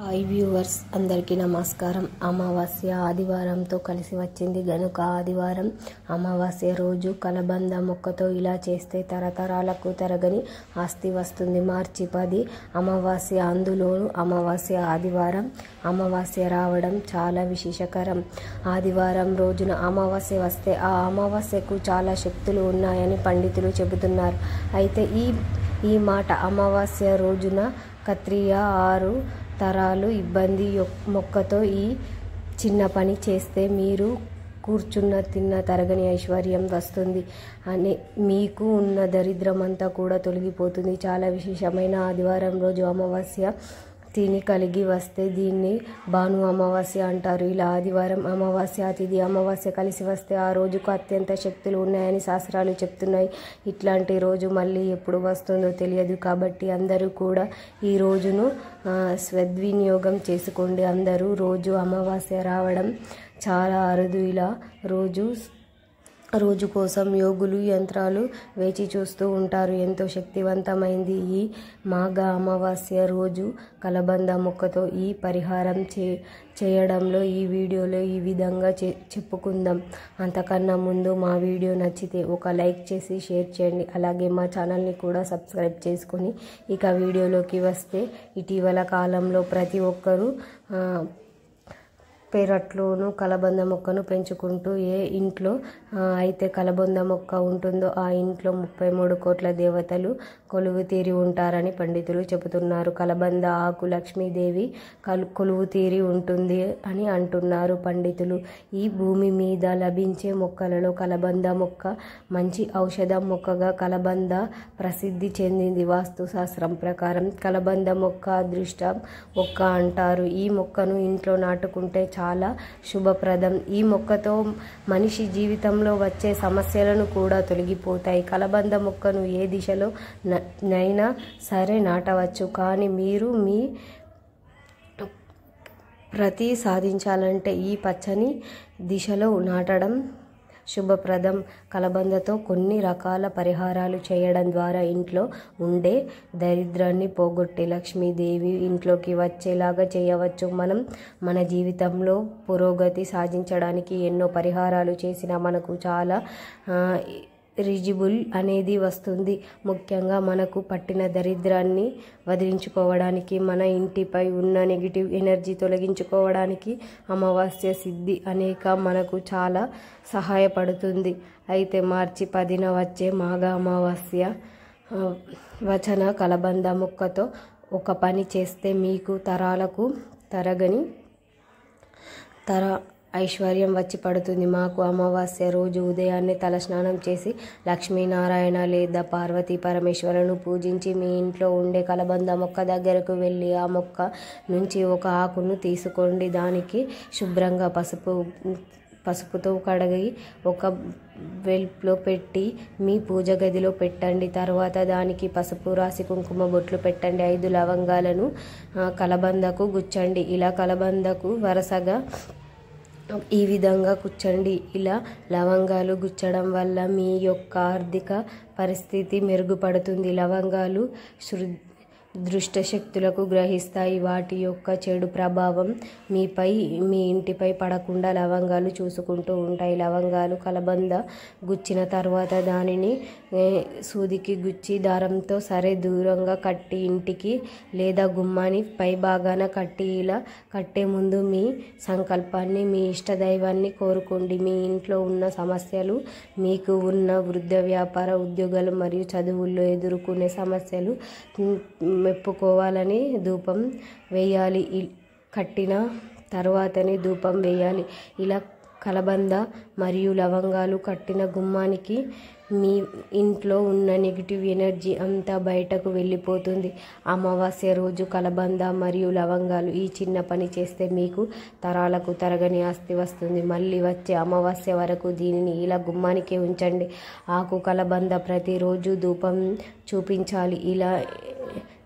Hi viewers, అందరికీ నమస్కారం. అమావాస్య ఆదివారంతో కలిసి వచ్చింది గనుక ఆదివారం అమావాస్య రోజు కలబంద మొక్కతో ఇలా చేస్తే తరతరాలకు తరగని ఆస్తి వస్తుంది. మార్చి 10 అమావాస్య, అందులోనూ అమావాస్య ఆదివారం. అమావాస్య రావడం చాలా విశేషకరం. ఆదివారం రోజున అమావాస్య వస్తే ఆ అమావాస్యకు చాలా శక్తులు ఉన్నాయని పండితులు చెబుతున్నారు. అయితే ఈ మాట అమావాస్య రోజున క్షత్రియ 6 తరాలు ఇబ్బంది మొక్కతో ఈ చిన్న పని చేస్తే మీరు కూర్చున్న తిన్న తరగని ఐశ్వర్యం వస్తుంది అని, మీకు ఉన్న దరిద్రమంతా కూడా తొలగిపోతుంది. చాలా విశేషమైన ఆదివారం రోజు అమావాస్య తిని కలిగి వస్తే దీన్ని భాను అమావాస్య అంటారు. ఇలా ఆదివారం అమావాస్య తిథి అమావాస్య కలిసి వస్తే ఆ రోజుకు అత్యంత శక్తులు ఉన్నాయని శాస్త్రాలు చెప్తున్నాయి. ఇట్లాంటి రోజు మళ్ళీ ఎప్పుడు వస్తుందో తెలియదు. కాబట్టి అందరూ కూడా ఈ రోజును సద్వినియోగం చేసుకోండి. అందరూ రోజు అమావాస్య రావడం చాలా అరుదు. ఇలా రోజు కోసం యోగులు, యంత్రాలు వేచి చూస్తూ ఉంటారు. ఎంతో శక్తివంతమైంది ఈ మాఘ అమావాస్య రోజు కలబంద మొక్కతో ఈ పరిహారం చేయడంలో ఈ వీడియోలో ఈ విధంగా చెప్పుకుందాం. అంతకన్నా ముందు మా వీడియో నచ్చితే ఒక లైక్ చేసి షేర్ చేయండి. అలాగే మా ఛానల్ని కూడా సబ్స్క్రైబ్ చేసుకొని ఇక వీడియోలోకి వస్తే, ఇటీవల కాలంలో ప్రతి ఒక్కరూ పెరట్లోనూ కలబంద మొక్కను పెంచుకుంటూ, ఏ ఇంట్లో అయితే కలబంద మొక్క ఉంటుందో ఆ ఇంట్లో 33 కోట్ల దేవతలు కొలువు తీరి ఉంటారని పండితులు చెబుతున్నారు. కలబంద ఆకు లక్ష్మీదేవి కొలువు తీరి ఉంటుంది అని అంటున్నారు పండితులు. ఈ భూమి మీద లభించే మొక్కలలో కలబంద మొక్క మంచి ఔషధ మొక్కగా కలబంద ప్రసిద్ధి చెందింది. వాస్తు శాస్త్రం ప్రకారం కలబంద మొక్క అదృష్ట మొక్క అంటారు. ఈ మొక్కను ఇంట్లో నాటుకుంటే చాలా శుభప్రదం. ఈ మొక్కతో మనిషి జీవితంలో వచ్చే సమస్యలను కూడా తొలగిపోతాయి. కలబంద మొక్కను ఏ దిశలో నైనా సరే నాటవచ్చు. కానీ మీరు మీ ప్రతి సాధించాలంటే ఈ పచ్చని దిశలో నాటడం శుభప్రదం. కలబందతో కొన్ని రకాల పరిహారాలు చేయడం ద్వారా ఇంట్లో ఉండే దరిద్రాన్ని పోగొట్టి లక్ష్మీదేవి ఇంట్లోకి వచ్చేలాగా చేయవచ్చు. మనం మన జీవితంలో పురోగతి సాధించడానికి ఎన్నో పరిహారాలు చేసినా మనకు చాలా రిజిబుల్ అనేది వస్తుంది. ముఖ్యంగా మనకు పట్టిన దరిద్రాన్ని వదిలించుకోవడానికి, మన ఇంటిపై ఉన్న నెగిటివ్ ఎనర్జీ తొలగించుకోవడానికి అమావాస్య సిద్ధి అనేక మనకు చాలా సహాయపడుతుంది. అయితే మార్చి 10న వచ్చే మాఘ అమావాస్య వచన కలబంద మొక్కతో ఒక పని చేస్తే మీకు తరాలకు తరగని ఐశ్వర్యం వచ్చి పడుతుంది. మాకు అమావాస్య రోజు ఉదయాన్నే తలస్నానం చేసి లక్ష్మీనారాయణ లేదా పార్వతీ పరమేశ్వరులను పూజించి మీ ఇంట్లో ఉండే కలబంద మొక్క దగ్గరకు వెళ్ళి ఆ మొక్క నుంచి ఒక ఆకును తీసుకోండి. దానికి శుభ్రంగా పసుపుతో కడిగి ఒక వెల్ప్లో పెట్టి మీ పూజ గదిలో పెట్టండి. తర్వాత దానికి పసుపు రాసి కుంకుమ బొట్లు పెట్టండి. 5 లవంగాలను కలబందకు గుచ్చండి. ఇలా కలబందకు వరుసగా ఈ విధంగా గుచ్చండి. ఇలా లవంగాలు గుచ్చడం వల్ల మీ యొక్క ఆర్థిక పరిస్థితి మెరుగుపడుతుంది. లవంగాలు దృష్ట శక్తులకు గ్రహిస్తాయి. వాటి యొక్క చెడు ప్రభావం మీ ఇంటిపై పడకుండా లవంగాలు చూసుకుంటూ ఉంటాయి. లవంగాలు కలబంద గుచ్చిన తర్వాత దానిని సూదికి గుచ్చి దారంతో దూరంగా కట్టి ఇంటికి లేదా గుమ్మాని పై భాగాన కట్టి, ఇలా కట్టే ముందు మీ సంకల్పాన్ని, మీ ఇష్టదైవాన్ని కోరుకోండి. మీ ఇంట్లో ఉన్న సమస్యలు, మీకు ఉన్న వృద్ధ వ్యాపార ఉద్యోగాలు మరియు చదువుల్లో ఎదుర్కొనే సమస్యలు మెప్పుకోవాలని ధూపం వేయాలి. కట్టిన తర్వాతనే ధూపం వేయాలి. ఇలా కలబంద మరియు లవంగాలు కట్టిన గుమ్మానికి మీ ఇంట్లో ఉన్న నెగిటివ్ ఎనర్జీ అంతా బయటకు వెళ్ళిపోతుంది. అమావాస్య రోజు కలబంద మరియు లవంగాలు ఈ చిన్న పని చేస్తే మీకు తరాలకు తరగని ఆస్తి వస్తుంది. మళ్ళీ వచ్చే అమావాస్య వరకు దీనిని ఇలా గుమ్మానికే ఉంచండి. ఆకు కలబంద ప్రతిరోజు ధూపం చూపించాలి. ఇలా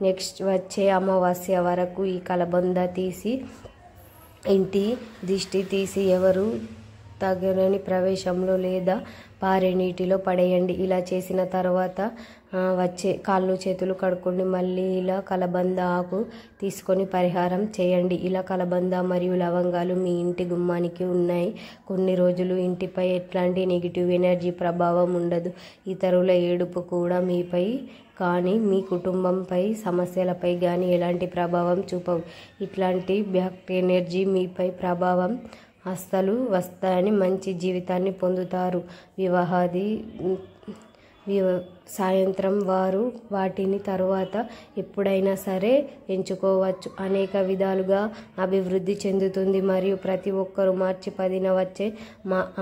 నెక్స్ట్ వచ్చే అమావాస్య వరకు ఈ కలబంద తీసి ఇంటి దిష్టి తీసి ఎవరు తగని ప్రవేశంలో లేదా పారే నీటిలో పడేయండి. ఇలా చేసిన తర్వాత వచ్చే కాళ్ళు చేతులు కడుక్కోండి. మళ్ళీ ఇలా కలబంద ఆకు తీసుకొని పరిహారం చేయండి. ఇలా కలబంద మరియు లవంగాలు మీ ఇంటి గుమ్మానికి ఉన్నాయి. కొన్ని రోజులు ఇంటిపై ఎట్లాంటి నెగిటివ్ ఎనర్జీ ప్రభావం ఉండదు. ఇతరుల ఏడుపు కూడా మీపై కానీ మీ కుటుంబంపై సమస్యలపై కానీ ఎలాంటి ప్రభావం చూపవు. ఇట్లాంటి బ్యాక్ ఎనర్జీ మీపై ప్రభావం అస్సలు వస్తాయని మంచి జీవితాన్ని పొందుతారు. సాయంత్రం వారు వాటిని తరువాత ఎప్పుడైనా సరే ఎంచుకోవచ్చు. అనేక విధాలుగా అభివృద్ధి చెందుతుంది మరియు ప్రతి ఒక్కరూ మార్చి 10న వచ్చే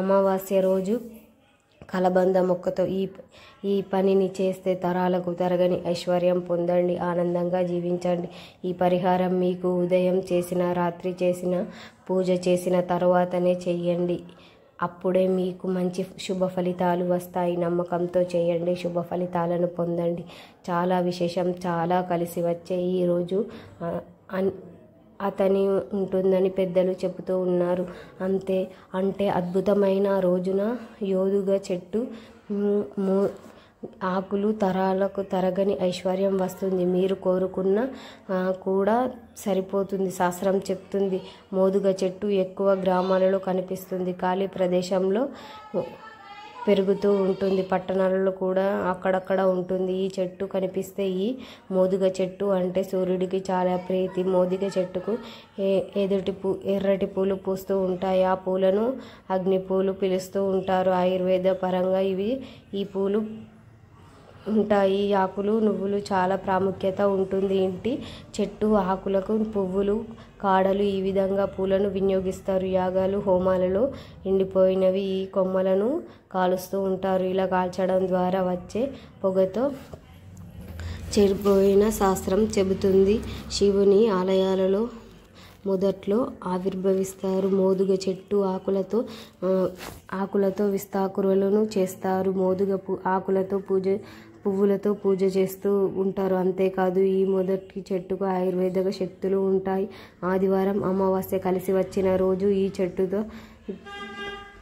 అమావాస్య రోజు కలబంద మొక్కతో ఈ పనిని చేస్తే తరాలకు తరగని ఐశ్వర్యం పొందండి, ఆనందంగా జీవించండి. ఈ పరిహారం మీకు ఉదయం చేసిన, రాత్రి చేసిన, పూజ చేసిన తర్వాతనే చెయ్యండి. అప్పుడే మీకు మంచి శుభ ఫలితాలు వస్తాయి. నమ్మకంతో చేయండి, శుభ ఫలితాలను పొందండి. చాలా విశేషం, చాలా కలిసి వచ్చే ఈరోజు అతని ఉంటుందని పెద్దలు చెబుతూ ఉన్నారు. అంటే అద్భుతమైన రోజున యోదుగ చెట్టు ఆకులు తరాలకు తరగని ఐశ్వర్యం వస్తుంది. మీరు కోరుకున్న కూడా సరిపోతుంది. శాస్త్రం చెప్తుంది. మోదుగ చెట్టు ఎక్కువ గ్రామాలలో కనిపిస్తుంది, ఖాళీ ప్రదేశంలో పెరుగుతూ ఉంటుంది. పట్టణాలలో కూడా అక్కడక్కడ ఉంటుంది. ఈ చెట్టు కనిపిస్తే ఈ మోదుగ చెట్టు అంటే సూర్యుడికి చాలా ప్రీతి. మోదుగ చెట్టుకు ఎర్రటి పూలు పూస్తూ ఉంటాయి. ఆ పూలను అగ్ని పూలు పిలుస్తూ ఉంటారు. ఆయుర్వేద పరంగా ఈ పూలు ఉంటాయి. ఆకులు, నువ్వులు చాలా ప్రాముఖ్యత ఉంటుంది. ఇంటి చెట్టు ఆకులకు పువ్వులు, కాడలు ఈ విధంగా పూలను వినియోగిస్తారు. యాగాలు, హోమాలలో ఎండిపోయినవి ఈ కొమ్మలను కాలుస్తూ ఉంటారు. ఇలా కాల్చడం ద్వారా వచ్చే పొగతో చెడిపోయిన శాస్త్రం చెబుతుంది. శివుని ఆలయాలలో మొదట్లో ఆవిర్భవిస్తారు. మోదుగ చెట్టు ఆకులతో విస్తాకులను చేస్తారు. మోదుగ ఆకులతో పువ్వులతో పూజ చేస్తూ ఉంటారు. అంతేకాదు ఈ మొదటి చెట్టుకు ఆయుర్వేద శక్తులు ఉంటాయి. ఆదివారం అమావాస్య కలిసి వచ్చిన రోజు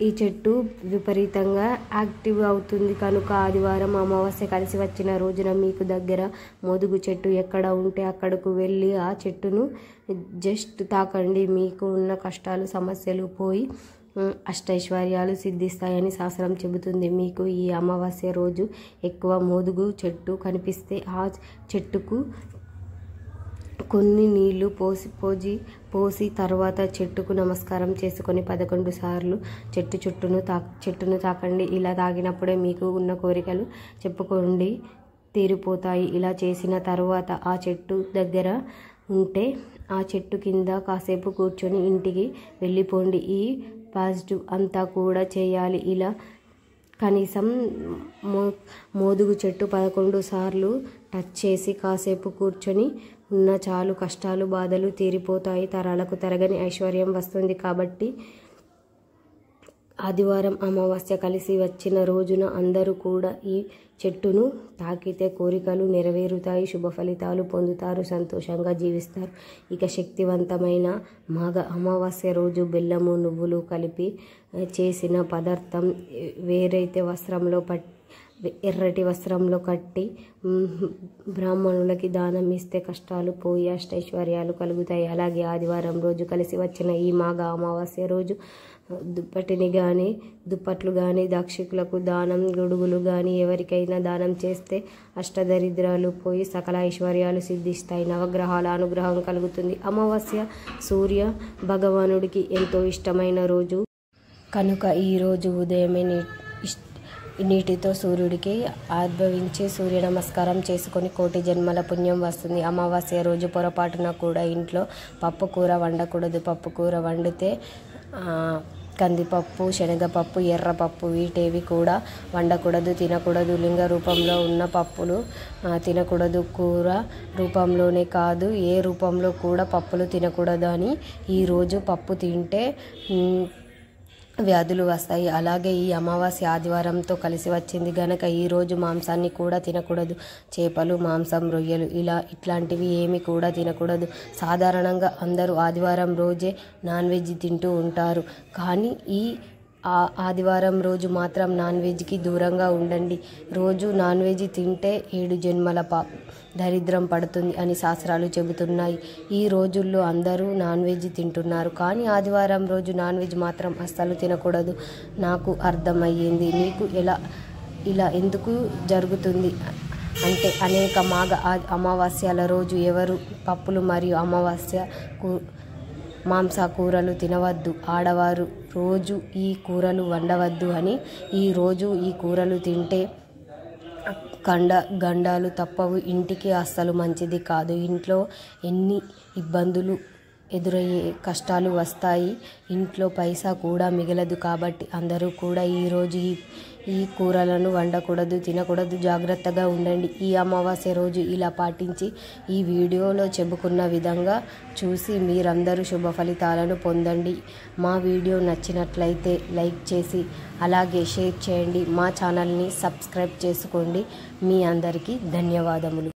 ఈ చెట్టు విపరీతంగా యాక్టివ్ అవుతుంది. కనుక ఆదివారం అమావాస్య కలిసి వచ్చిన రోజున మీకు దగ్గర మోదుగు చెట్టు ఎక్కడ ఉంటే అక్కడకు వెళ్ళి ఆ చెట్టును జస్ట్ తాకండి. మీకు ఉన్న కష్టాలు, సమస్యలు పోయి అష్టైశ్వర్యాలు సిద్ధిస్తాయని శాస్త్రం చెబుతుంది. మీకు ఈ అమావాస్య రోజు ఎక్కువ మోదుగు చెట్టు కనిపిస్తే ఆ చెట్టుకు కొన్ని నీళ్లు పోసి తర్వాత చెట్టుకు నమస్కారం చేసుకొని 11 సార్లు చెట్టును తాకండి. ఇలా తాగినప్పుడే మీకు ఉన్న కోరికలు చెప్పుకోండి తీరిపోతాయి. ఇలా చేసిన తర్వాత ఆ చెట్టు దగ్గర ఉంటే ఆ చెట్టు కింద కాసేపు కూర్చొని ఇంటికి వెళ్ళిపోండి. ఈ పాజిటివ్ అంతా కూడా చేయాలి. ఇలా కనీసం మోదుగు చెట్టు 11 సార్లు టచ్ చేసి కాసేపు కూర్చొని ఉన్న చాలు. కష్టాలు, బాధలు తీరిపోతాయి. తరాలకు తరగని ఐశ్వర్యం వస్తుంది. కాబట్టి ఆదివారం అమావాస్య కలిసి వచ్చిన రోజున అందరూ కూడా ఈ చెట్టును తాకితే కోరికలు నెరవేరుతాయి, శుభ ఫలితాలు పొందుతారు, సంతోషంగా జీవిస్తారు. ఇక శక్తివంతమైన మాఘ అమావాస్య రోజు బెల్లము, నువ్వులు కలిపి చేసిన పదార్థం వేరైతే ఎర్రటి వస్త్రంలో కట్టి బ్రాహ్మణులకి దానం ఇస్తే కష్టాలు పోయి అష్టైశ్వర్యాలు కలుగుతాయి. అలాగే ఆదివారం రోజు కలిసి వచ్చిన ఈ మాఘ అమావాస్య రోజు దుప్పట్లు కానీ, దాక్షికులకు దానం, గొడుగులు కానీ ఎవరికైనా దానం చేస్తే అష్టదరిద్రాలు పోయి సకల ఐశ్వర్యాలు సిద్ధిస్తాయి. నవగ్రహాల అనుగ్రహం కలుగుతుంది. అమావాస్య సూర్య భగవానుడికి ఎంతో ఇష్టమైన రోజు కనుక ఈ రోజు ఉదయమే నీటితో సూర్యుడికి ఆర్భవించి సూర్య నమస్కారం చేసుకొని కోటి జన్మల పుణ్యం వస్తుంది. అమావాస్య రోజు పొరపాటున కూడా ఇంట్లో పప్పుకూర వండకూడదు. పప్పుకూర వండితే కందిపప్పు, శనగపప్పు, ఎర్రపప్పు వీటేవి కూడా వండకూడదు, తినకూడదు. లింగ రూపంలో ఉన్న పప్పులు తినకూడదు. కూర రూపంలోనే కాదు ఏ రూపంలో కూడా పప్పులు తినకూడదు అని ఈరోజు పప్పు తింటే వ్యాధులు వస్తాయి. అలాగే ఈ అమావాస్య ఆదివారంతో కలిసి వచ్చింది గనక ఈరోజు మాంసాన్ని కూడా తినకూడదు. చేపలు, మాంసం, రొయ్యలు ఇట్లాంటివి ఏమి కూడా తినకూడదు. సాధారణంగా అందరూ ఆదివారం రోజే నాన్ వెజ్ తింటూ ఉంటారు. కానీ ఈ ఆదివారం రోజు మాత్రం నాన్ వెజ్కి దూరంగా ఉండండి. రోజు నాన్ వెజ్ తింటే 7 జన్మల దరిద్రం పడుతుంది అని శాస్త్రాలు చెబుతున్నాయి. ఈ రోజుల్లో అందరూ నాన్ వెజ్ తింటున్నారు, కానీ ఆదివారం రోజు నాన్ వెజ్ మాత్రం అస్సలు తినకూడదు. నాకు అర్థమయ్యింది. నీకు ఇలా ఎందుకు జరుగుతుంది అంటే, అనేక మాఘ అమావాస్యల రోజు ఎవరు పప్పులు మరియు అమావాస్య మాంసాకూరలు తినవద్దు. ఆడవారు రోజు ఈ కూరలు వండవద్దు అని. ఈ రోజు ఈ కూరలు తింటే గండాలు తప్పవు. ఇంటికి అస్సలు మంచిది కాదు. ఇంట్లో ఎన్ని ఇబ్బందులు ఎదురయ్యే కష్టాలు వస్తాయి. ఇంట్లో పైసా కూడా మిగలదు. కాబట్టి అందరూ కూడా ఈరోజు ఈ కూరలను వండకూడదు, తినకూడదు. జాగ్రత్తగా ఉండండి. ఈ అమావాస్య రోజు ఇలా పాటించి ఈ వీడియోలో చెప్పుకున్న విధంగా చూసి మీరందరూ శుభ ఫలితాలను పొందండి. మా వీడియో నచ్చినట్లయితే లైక్ చేసి అలాగే షేర్ చేయండి. మా ఛానల్ని సబ్స్క్రైబ్ చేసుకోండి. మీ అందరికీ ధన్యవాదములు.